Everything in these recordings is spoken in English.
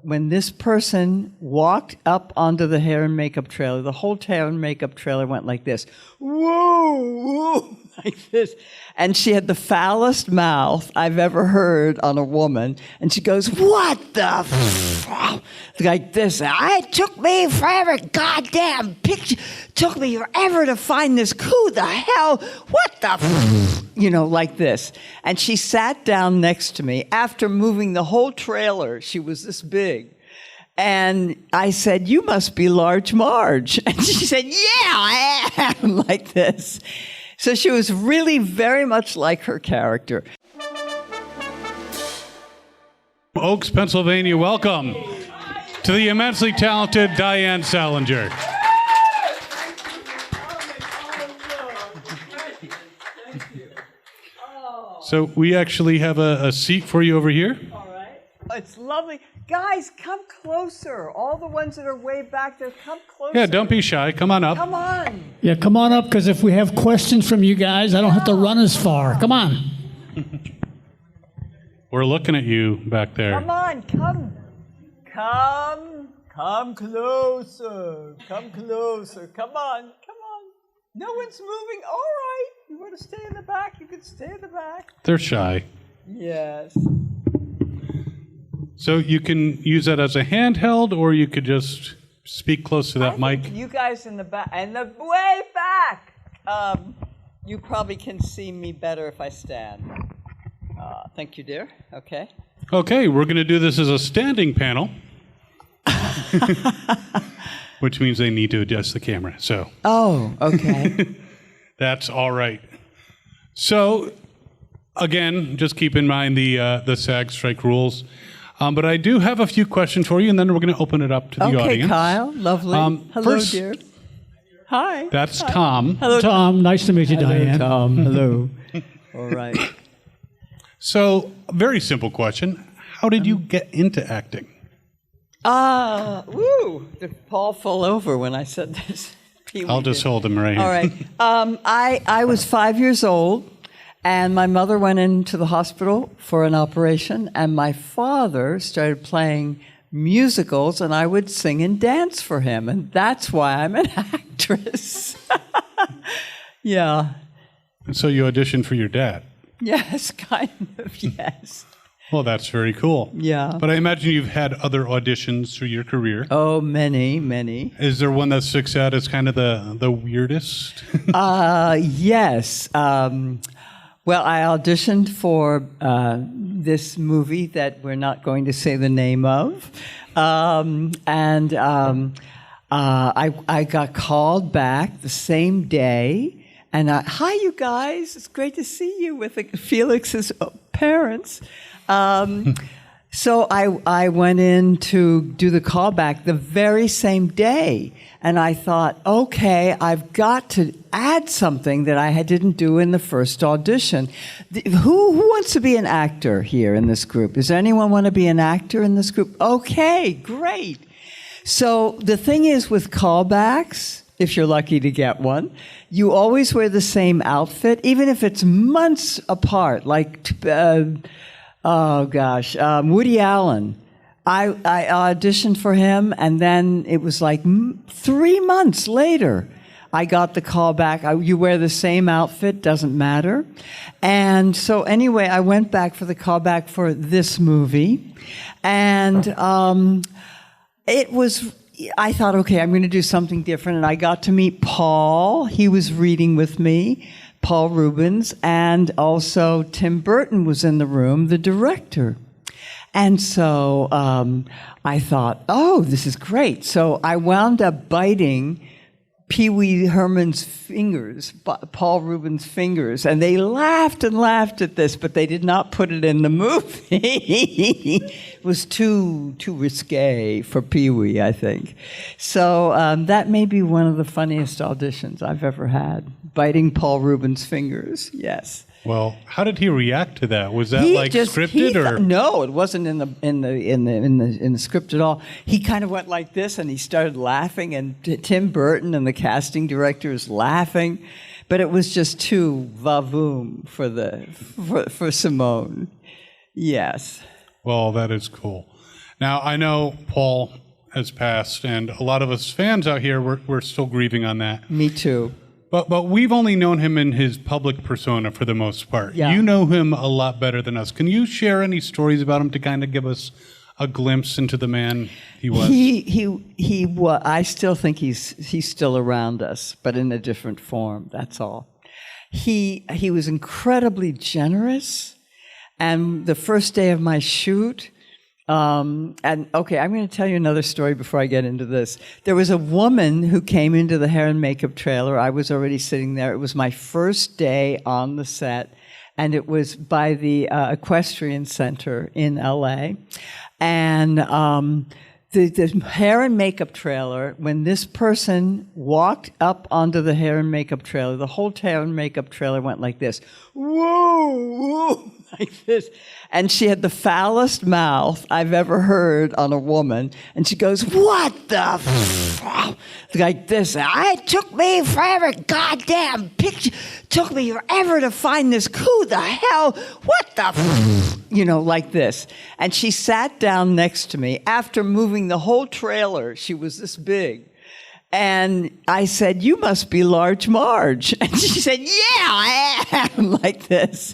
when this person walked up onto the hair and makeup trailer, the whole hair and makeup trailer went like this. Whoa, whoa, like this. And she had the foulest mouth I've ever heard on a woman. And she goes, what the like this. It took me forever, goddamn picture. Took me forever to find this. Who the hell? What the you know, like this. And she sat down next to me after moving the whole trailer. She was this big. And I said, you must be Large Marge. And she said, yeah, I am, like this. So she was really very much like her character. Oaks, Pennsylvania, welcome to the immensely talented Diane Salinger. So we actually have a seat for you over here. All right. It's lovely. Guys, come closer. All the ones that are way back there, come closer. Yeah, don't be shy. Come on up. Come on. Yeah, come on up, because if we have questions from you guys, I don't have to run as far. Come on. We're looking at you back there. Come on, come. Come closer. Come closer. Come on. No one's moving. All right. You want to stay in the back? You can stay in the back. They're shy. Yes. So you can use that as a handheld, or you could just speak close to that mic. You guys in the back, and the way back. You probably can see me better if I stand. Thank you, dear. Okay. Okay, we're going to do this as a standing panel, which means they need to adjust the camera. So. Oh, okay. That's all right. So, again, just keep in mind the SAG strike rules. But I do have a few questions for you, and then we're going to open it up to the audience. Okay, Kyle. Lovely. Hello, first, dear. Hi. That's Tom. Hello, Tom. Nice to meet you, Diane. Tom. Hello. All right. So, very simple question. How did you get into acting? Did Paul fall over when I said this? I'll just hold him right here. All right. I was 5 years old, and my mother went into the hospital for an operation, and my father started playing musicals, and I would sing and dance for him, and that's why I'm an actress. Yeah. And so you auditioned for your dad? Yes, kind of, yes. Well, that's very cool. Yeah. But I imagine you've had other auditions through your career. Oh, many, many. Is there one that sticks out as kind of the weirdest? Yes. Well, I auditioned for this movie that we're not going to say the name of. I got called back the same day. And hi, you guys. It's great to see you with Felix's parents. So I went in to do the callback the very same day. And I thought, okay, I've got to add something that I didn't do in the first audition. Who wants to be an actor here in this group? Does anyone want to be an actor in this group? Okay, great. So the thing is with callbacks, if you're lucky to get one, you always wear the same outfit, even if it's months apart. Like, Woody Allen. I auditioned for him, and then it was like 3 months later, I got the call back. You wear the same outfit, doesn't matter. And so anyway, I went back for the callback for this movie, and I thought, okay, I'm going to do something different, and I got to meet Paul. He was reading with me, Paul Reubens, and also Tim Burton was in the room, the director. And so I thought, oh, this is great. So I wound up biting Pee-wee Herman's fingers, Paul Reuben's fingers, and they laughed and laughed at this, but they did not put it in the movie. It was too risque for Pee-wee, I think. So that may be one of the funniest auditions I've ever had, biting Paul Reuben's fingers, yes. Well, how did he react to that? Was that scripted or no? It wasn't in the script at all. He kind of went like this, and he started laughing, and Tim Burton and the casting director is laughing, but it was just too va-voom for Simone. Yes. Well, that is cool. Now, I know Paul has passed, and a lot of us fans out here, we're still grieving on that. Me too. But we've only known him in his public persona for the most part. Yeah. You know him a lot better than us. Can you share any stories about him to kind of give us a glimpse into the man he was? I still think he's still around us, but in a different form. That's all. He was incredibly generous, and the first day of my shoot. I'm going to tell you another story before I get into this. There was a woman who came into the hair and makeup trailer. I was already sitting there. It was my first day on the set, and it was by the Equestrian Center in LA. And the hair and makeup trailer, when this person walked up onto the hair and makeup trailer, the whole hair and makeup trailer went like this. Whoa, whoa, like this. And she had the foulest mouth I've ever heard on a woman. And she goes, what the like this. It took me forever, goddamn picture. Took me forever to find this. Who the hell? What the like this. And she sat down next to me after moving the whole trailer. She was this big. And I said, you must be Large Marge. And she said, yeah, I am, like this.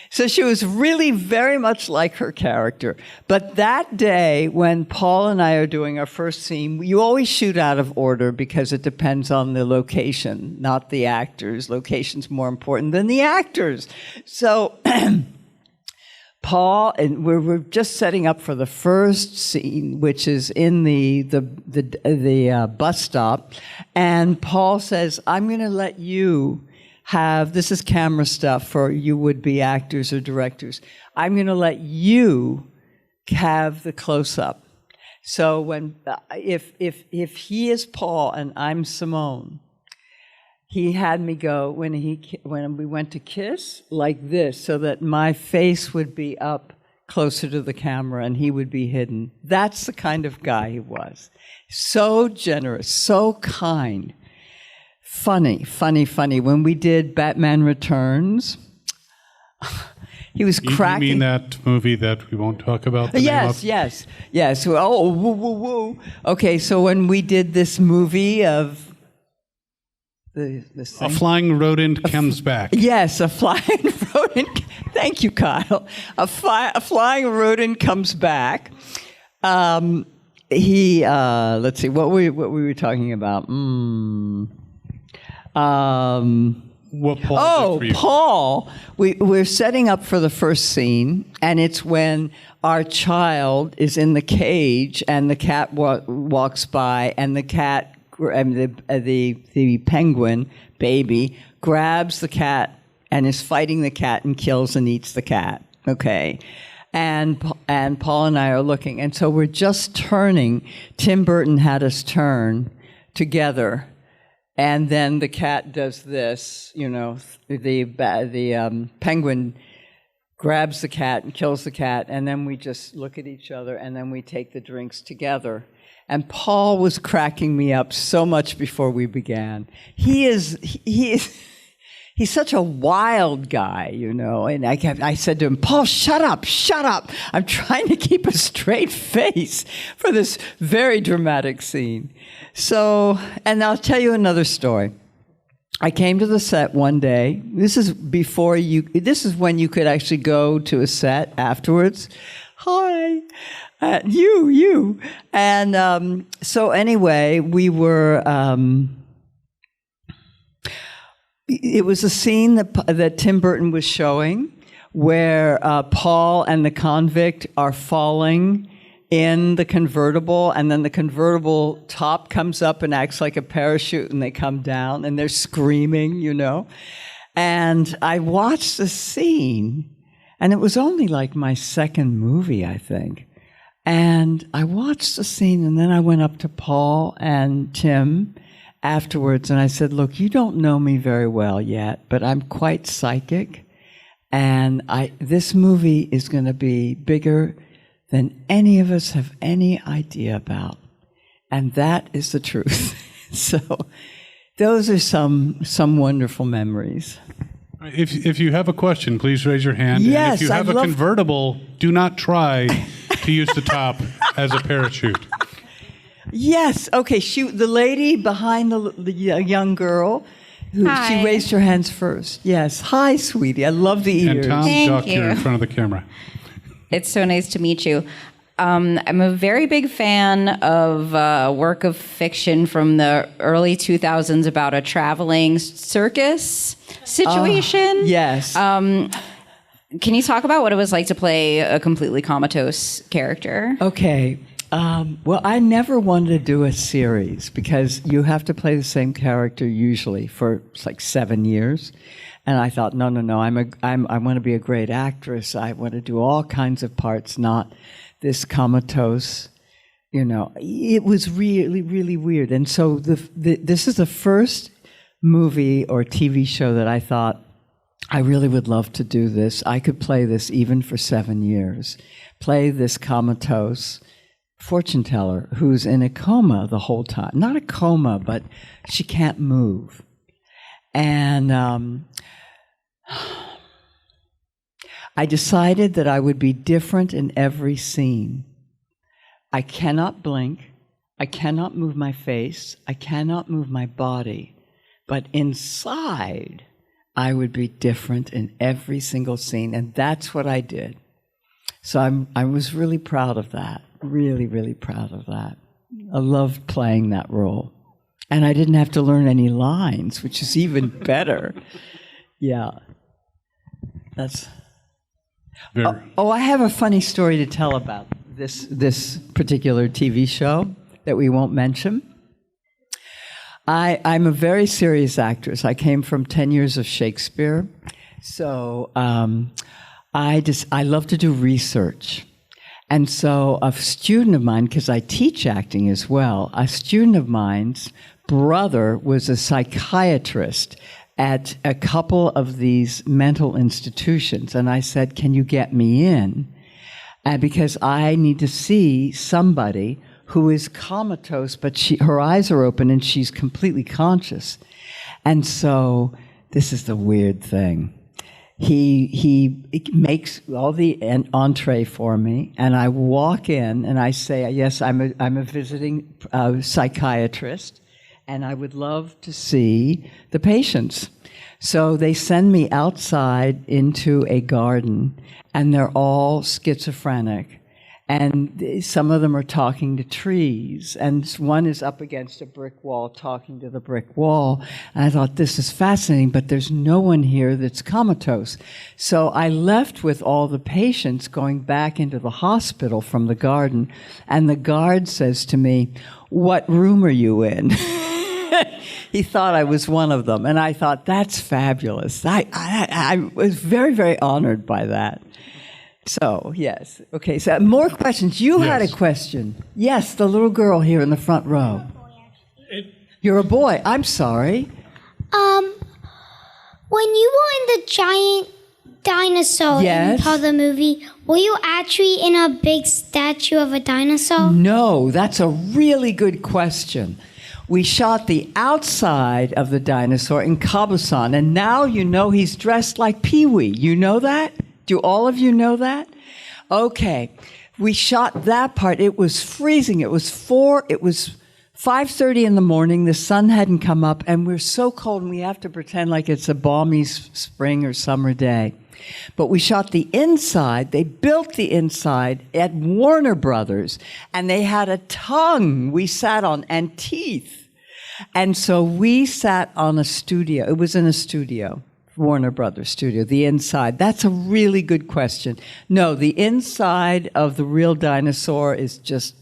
So she was really very much like her character. But that day, when Paul and I are doing our first scene, you always shoot out of order because it depends on the location, not the actors. Location's more important than the actors. So Paul, and we're just setting up for the first scene, which is in the bus stop. And Paul says, I'm going to let you this is camera stuff for you would-be actors or directors. I'm going to let you have the close-up. So when if he is Paul and I'm Simone, he had me go when we went to kiss like this, so that my face would be up closer to the camera and he would be hidden. That's the kind of guy he was. So generous, so kind. Funny. When we did Batman Returns, he was cracking. You mean that movie that we won't talk about? Yes. Oh, woo, woo, woo. Okay, so when we did this movie of A Flying Rodent Comes Back. Yes, a flying rodent. Thank you, Kyle. A flying rodent comes back. Let's see, what were we talking about? What Paul did for you. Paul. We're setting up for the first scene, and it's when our child is in the cage, and the cat walks by, and the cat, the penguin baby, grabs the cat and is fighting the cat and kills and eats the cat. Okay. And Paul and I are looking, and so we're just turning. Tim Burton had us turn together. And then the cat does this, the penguin grabs the cat and kills the cat, and then we just look at each other, and then we take the drinks together. And Paul was cracking me up so much before we began. He's such a wild guy, and I said to him, Paul, shut up. I'm trying to keep a straight face for this very dramatic scene. So, and I'll tell you another story. I came to the set one day. This is when you could actually go to a set afterwards. Hi, you. And so anyway, we were, it was a scene that Tim Burton was showing where Paul and the convict are falling in the convertible, and then the convertible top comes up and acts like a parachute, and they come down, and they're screaming, And I watched the scene, and it was only like my second movie, I think. And I watched the scene, and then I went up to Paul and Tim afterwards, and I said, look, you don't know me very well yet, but I'm quite psychic, and this movie is going to be bigger than any of us have any idea about. And that is the truth. So those are some wonderful memories. If you have a question, please raise your hand. Yes, and if you have a convertible, do not try to use the top as a parachute. Yes. Okay. The lady behind the young girl, Hi. she raised her hands first. Yes. Hi, sweetie. I love the ears. And Tom Thank Duck here you. in front of the camera. It's so nice to meet you. I'm a very big fan of work of fiction from the early 2000s about a traveling circus situation. Yes. Can you talk about what it was like to play a completely comatose character? Okay. Well, I never wanted to do a series because you have to play the same character usually for like 7 years. And I thought, no. I want to be a great actress. I want to do all kinds of parts, not this comatose. It was really, really weird. And so this is the first movie or TV show that I thought, I really would love to do this. I could play this even for 7 years. Play this comatose fortune teller who's in a coma the whole time. Not a coma, but she can't move. And I decided that I would be different in every scene. I cannot blink. I cannot move my face. I cannot move my body. But inside, I would be different in every single scene. And that's what I did. So I was really proud of that. Really, really proud of that. I loved playing that role. And I didn't have to learn any lines, which is even better. Yeah. That's... I have a funny story to tell about this particular TV show that we won't mention. I'm a very serious actress. I came from 10 years of Shakespeare. So I love to do research. And so a student of mine, because I teach acting as well, a student of mine's brother was a psychiatrist at a couple of these mental institutions. And I said, can you get me in? Because I need to see somebody who is comatose, but her eyes are open and she's completely conscious. And so this is the weird thing. He makes all the entree for me, and I walk in and I say, yes, I'm a visiting psychiatrist, and I would love to see the patients. So they send me outside into a garden, and they're all schizophrenic. And some of them are talking to trees, and one is up against a brick wall talking to the brick wall. And I thought, this is fascinating, but there's no one here that's comatose. So I left with all the patients going back into the hospital from the garden, and the guard says to me, what room are you in? He thought I was one of them, and I thought, that's fabulous. I was very, very honored by that. So, yes. Okay, so more questions. You had a question. Yes, the little girl here in the front row. You're a boy. I'm sorry. When you were in the giant dinosaur in part of the movie, were you actually in a big statue of a dinosaur? No, that's a really good question. We shot the outside of the dinosaur in Caboson, and now you know he's dressed like Pee-wee. You know that? Do all of you know that? Okay. We shot that part. It was freezing. It was 5:30 in the morning. The sun hadn't come up, and we're so cold, and we have to pretend like it's a balmy spring or summer day. But we shot the inside. They built the inside at Warner Brothers, and they had a tongue we sat on and teeth. And so we sat on a studio. It was in a studio. Warner Brothers studio, the inside. That's a really good question. No, the inside of the real dinosaur is just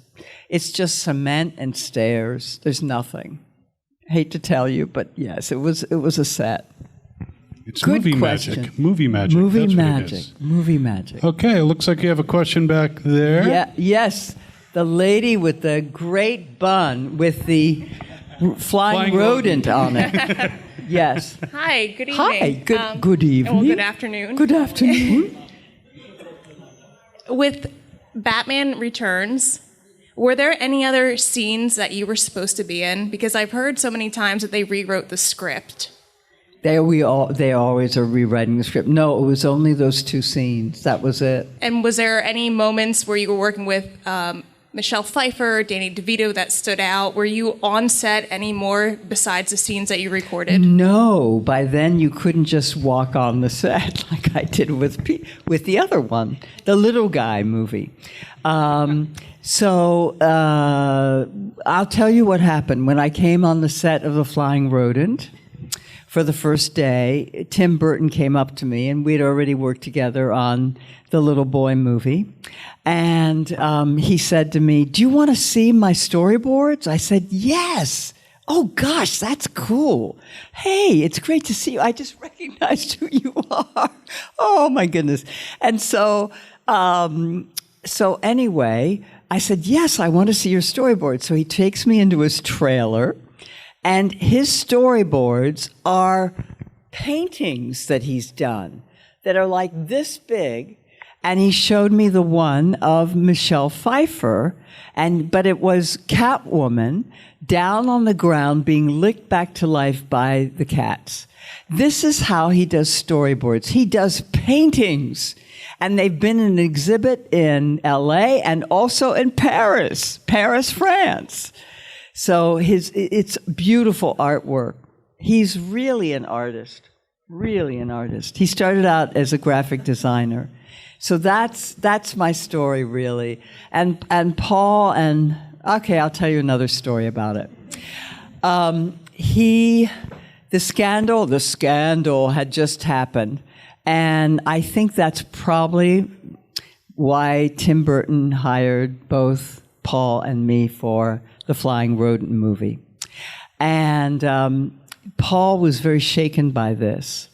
cement and stairs. There's nothing. Hate to tell you, but yes, it was a set. It's good movie question. magic. Movie magic. Movie That's magic. What it is. Movie magic. Okay, it looks like you have a question back there. Yeah, yes. The lady with the great bun with the flying rodent on it. Yes. Hi, good evening. Hi, good evening. Well, good afternoon. Good afternoon. With Batman Returns, were there any other scenes that you were supposed to be in? Because I've heard so many times that they rewrote the script. They always are rewriting the script. No, it was only those 2 scenes. That was it. And was there any moments where you were working with Michelle Pfeiffer, Danny DeVito that stood out? Were you on set anymore besides the scenes that you recorded? No, by then you couldn't just walk on the set like I did with the other one, the Little Guy movie. So I'll tell you what happened. When I came on the set of The Flying Rodent for the first day, Tim Burton came up to me, and we'd already worked together on the Little Boy movie. And he said to me, "Do you want to see my storyboards?" I said, "Yes." "Oh, gosh, that's cool. Hey, it's great to see you. I just recognized who you are." Oh, my goodness. And so anyway, I said, "Yes, I want to see your storyboard." So he takes me into his trailer, and his storyboards are paintings that he's done that are like this big. And he showed me the one of Michelle Pfeiffer, but it was Catwoman down on the ground being licked back to life by the cats. This is how he does storyboards. He does paintings. And they've been in an exhibit in LA and also in Paris, France. So it's beautiful artwork. He's really an artist, really an artist. He started out as a graphic designer. So that's my story, really. And Paul okay, I'll tell you another story about it. The scandal had just happened. And I think that's probably why Tim Burton hired both Paul and me for the Flying Rodent movie. And Paul was very shaken by this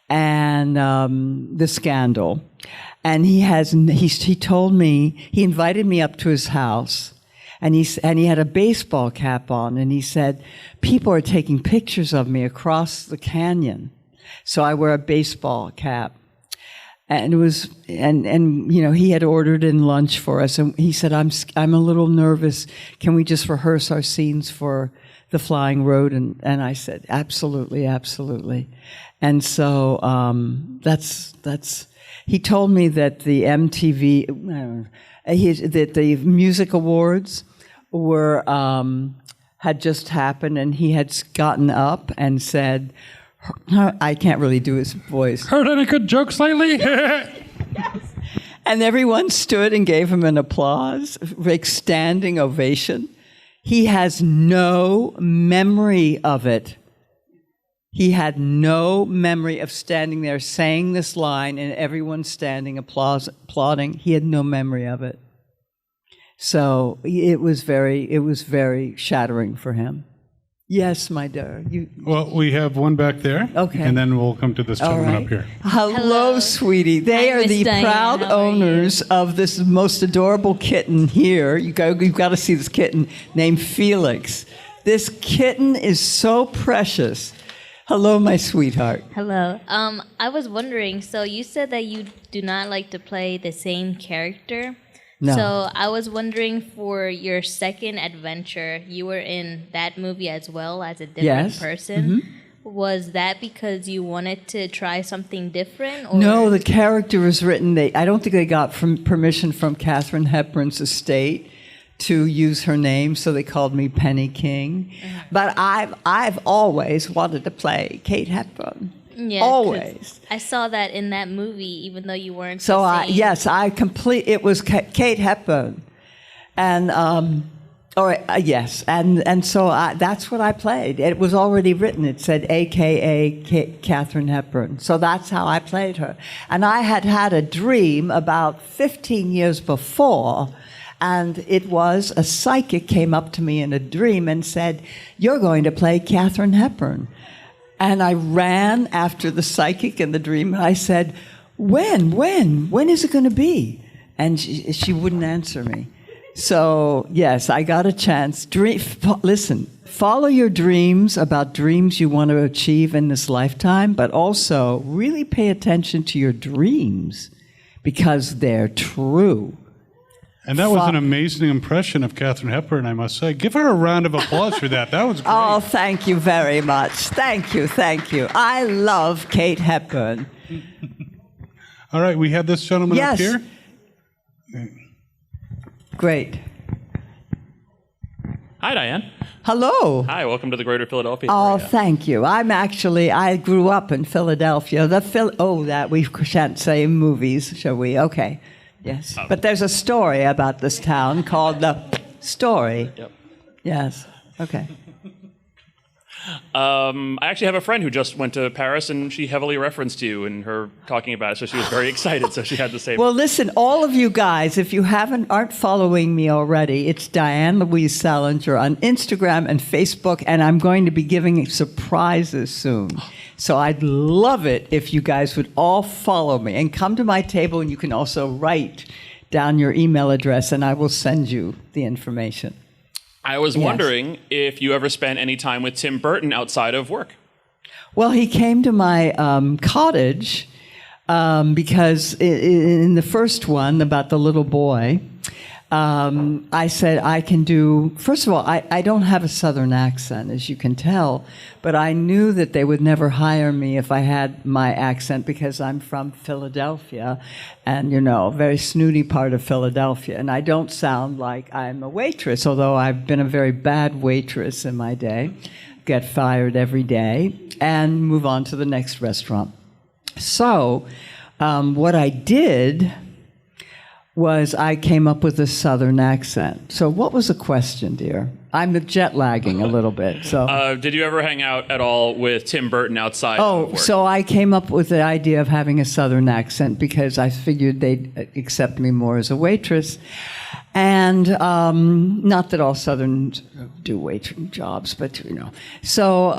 and the scandal. And he told me, he invited me up to his house, and he had a baseball cap on, and he said, "People are taking pictures of me across the canyon." So I wear a baseball cap. And it was, and you know, he had ordered in lunch for us, and he said, I'm a little nervous. Can we just rehearse our scenes for the Flying Rodent? And I said, absolutely, absolutely. And so he told me that the that the music awards had just happened, and he had gotten up and said, I can't really do his voice. Heard any good jokes lately? Yes. And everyone stood and gave him an applause, like standing ovation. He has no memory of it. He had no memory of standing there saying this line and everyone standing applauding. He had no memory of it. So it was very shattering for him. Yes, my dear. Well, we have one back there. Okay. And then we'll come to this gentleman up here. Hello, sweetie. They are the proud owners of this most adorable kitten here. You've got to see this kitten named Felix. This kitten is so precious. Hello, my sweetheart. Hello. I was wondering, so you said that you do not like to play the same character. No. So I was wondering, for your second adventure, you were in that movie as well as a different person. Mm-hmm. Was that because you wanted to try something different? Or? No, the character was written. I don't think they got permission from Katherine Hepburn's estate to use her name, so they called me Penny King. Mm-hmm. But I've always wanted to play Kate Hepburn. Yeah, always. I saw that in that movie, even though you weren't. So it was Kate Hepburn, and yes, and so that's what I played. It was already written. It said AKA Katherine Hepburn. So that's how I played her. And I had a dream about 15 years before. And it was a psychic came up to me in a dream and said, "You're going to play Katherine Hepburn." And I ran after the psychic in the dream, and I said, when is it going to be? And she wouldn't answer me. So, yes, I got a chance. Listen, follow your dreams about dreams you want to achieve in this lifetime, but also really pay attention to your dreams because they're true. And that was an amazing impression of Katherine Hepburn, I must say. Give her a round of applause for that. That was great. Oh, thank you very much. Thank you. I love Kate Hepburn. All right, we have this gentleman up here. Great. Hi, Diane. Hello. Hi, welcome to the Greater Philadelphia Oh, area. thank you. I grew up in Philadelphia. That we shan't say in movies, shall we? Okay. Yes. But there's a story about this town called The Story. Yep. Yes. Okay. I actually have a friend who just went to Paris, and she heavily referenced you in her talking about it, so she was very excited, so she had the same... Well, listen, all of you guys, if you aren't following me already, it's Diane Salinger on Instagram and Facebook, and I'm going to be giving surprises soon. So I'd love it if you guys would all follow me and come to my table, and you can also write down your email address, and I will send you the information. I was wondering if you ever spent any time with Tim Burton outside of work. Well, he came to my cottage because in the first one about the little boy, I said I can do, first of all, I don't have a Southern accent, as you can tell, but I knew that they would never hire me if I had my accent because I'm from Philadelphia and, a very snooty part of Philadelphia. And I don't sound like I'm a waitress, although I've been a very bad waitress in my day, get fired every day, and move on to the next restaurant. So what I did was I came up with a Southern accent. So what was the question, dear? I'm jet lagging a little bit. So did you ever hang out at all with Tim Burton outside of work? So I came up with the idea of having a Southern accent because I figured they'd accept me more as a waitress. And not that all Southerns do waitress jobs, but, So,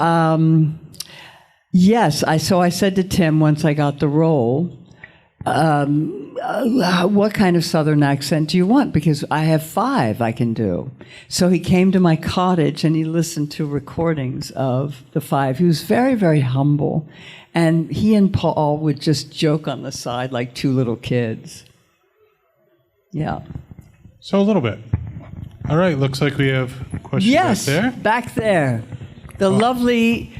yes, I said to Tim once I got the role, what kind of Southern accent do you want? Because I have 5 I can do. So he came to my cottage and he listened to recordings of the 5. He was very, very humble. And he and Paul would just joke on the side like 2 little kids. Yeah. So a little bit. All right, looks like we have questions back there. Yes, back there. The lovely...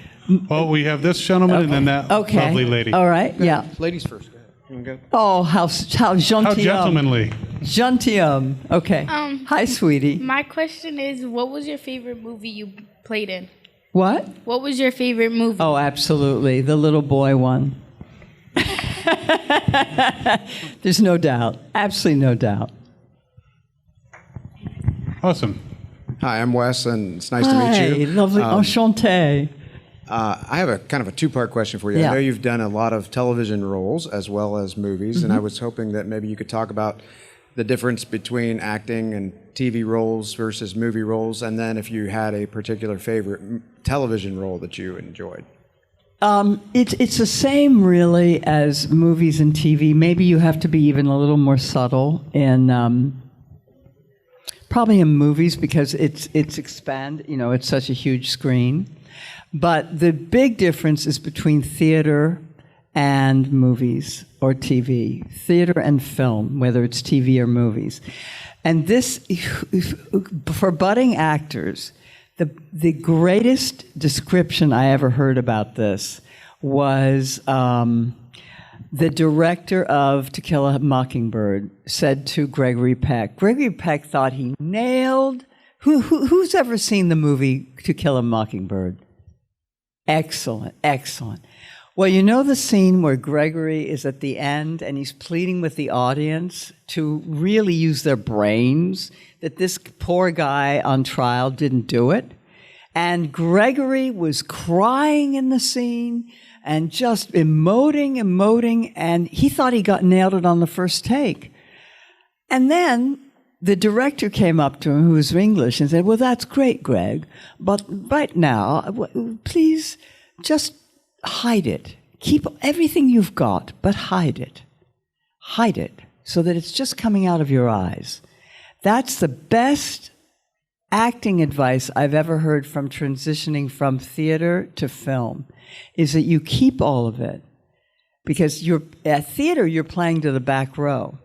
Well, we have this gentleman and then that lovely lady. All right, yeah. Ladies first. Go. Oh, how gentil. How gentlemanly. Gentil. Okay. Hi, sweetie. My question is, what was your favorite movie you played in? What? What was your favorite movie? Oh, absolutely. The little boy one. There's no doubt. Absolutely no doubt. Awesome. Hi, I'm Wes, and it's nice to meet you. Hi, lovely. Enchanté. I have a kind of a 2-part question for you. Yeah. I know you've done a lot of television roles as well as movies, and I was hoping that maybe you could talk about the difference between acting and TV roles versus movie roles, and then if you had a particular favorite television role that you enjoyed. It's the same, really, as movies and TV. Maybe you have to be even a little more subtle in... probably in movies because it's it's such a huge screen. But the big difference is between theater and movies or TV, theater and film, whether it's TV or movies. And this, for budding actors, the greatest description I ever heard about this was the director of To Kill a Mockingbird said to Gregory Peck. Gregory Peck thought he nailed. Who's ever seen the movie To Kill a Mockingbird? Excellent, excellent. Well, the scene where Gregory is at the end and he's pleading with the audience to really use their brains, that this poor guy on trial didn't do it. And Gregory was crying in the scene and just emoting, and he thought he nailed it on the first take. And then the director came up to him, who was English, and said, well, that's great, Greg, but right now, please just hide it. Keep everything you've got, but hide it. Hide it so that it's just coming out of your eyes. That's the best acting advice I've ever heard from transitioning from theater to film, is that you keep all of it. Because at theater, you're playing to the back row.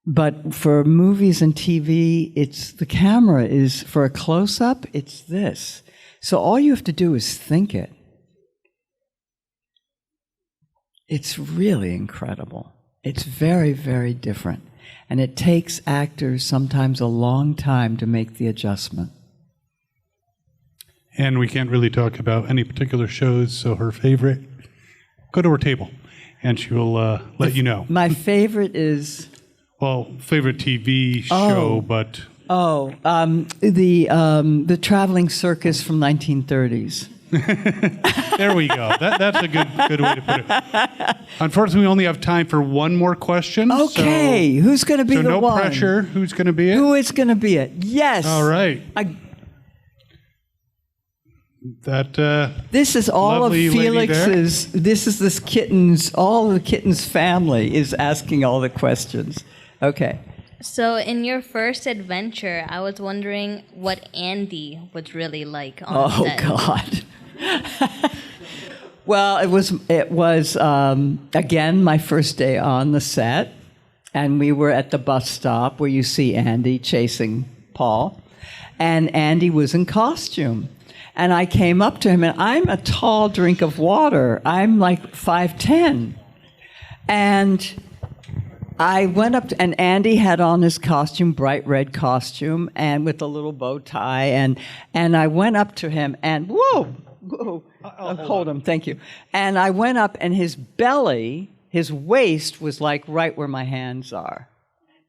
But for movies and TV, the camera is, for a close-up, it's this. So all you have to do is think it. It's really incredible. It's very, very different. And it takes actors sometimes a long time to make the adjustment. And we can't really talk about any particular shows, so her favorite, go to her table, and she will let you know. My favorite is... Well, favorite TV show, but... the traveling circus from 1930s. There we go. That's a good way to put it. Unfortunately, we only have time for one more question. Okay, who's going to be the no one? No pressure. Who's going to be it? Who is going to be it? Yes. All right. This is all of Felix's. This is this kitten's. All the kitten's family is asking all the questions. Okay. So, in your first adventure, I was wondering what Andy was really like on set. Oh God. Well, it was again my first day on the set, and we were at the bus stop where you see Andy chasing Paul, and Andy was in costume, and I came up to him, and I'm a tall drink of water. I'm like 5'10", and I went up to, and Andy had on his costume, bright red costume, and with a little bow tie, and I went up to him, and whoa, hold him, thank you. And I went up, and his belly, his waist was like right where my hands are.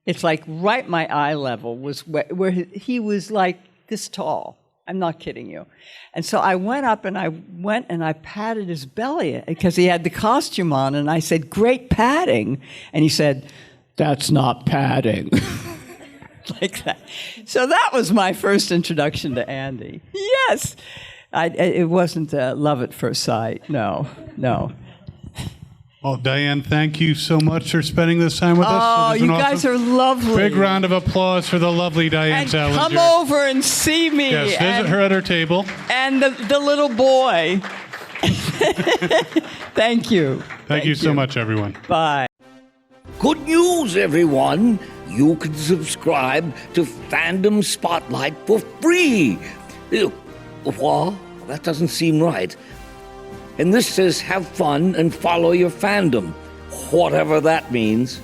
It's like right my eye level was where he was like this tall. I'm not kidding you. And so I went up and I patted his belly because he had the costume on, and I said, "Great padding." And he said, "That's not padding." Like that. So that was my first introduction to Andy. Yes. It wasn't love at first sight. No. Well, Diane, thank you so much for spending this time with us. Oh, you guys are lovely. Big round of applause for the lovely Diane Salinger. Come over and see me. Yes, visit her at her table. And the little boy. Thank you. Thank you so much, everyone. Bye. Good news, everyone. You can subscribe to Fandom Spotlite for free. What? That doesn't seem right. And this says have fun and follow your fandom, whatever that means.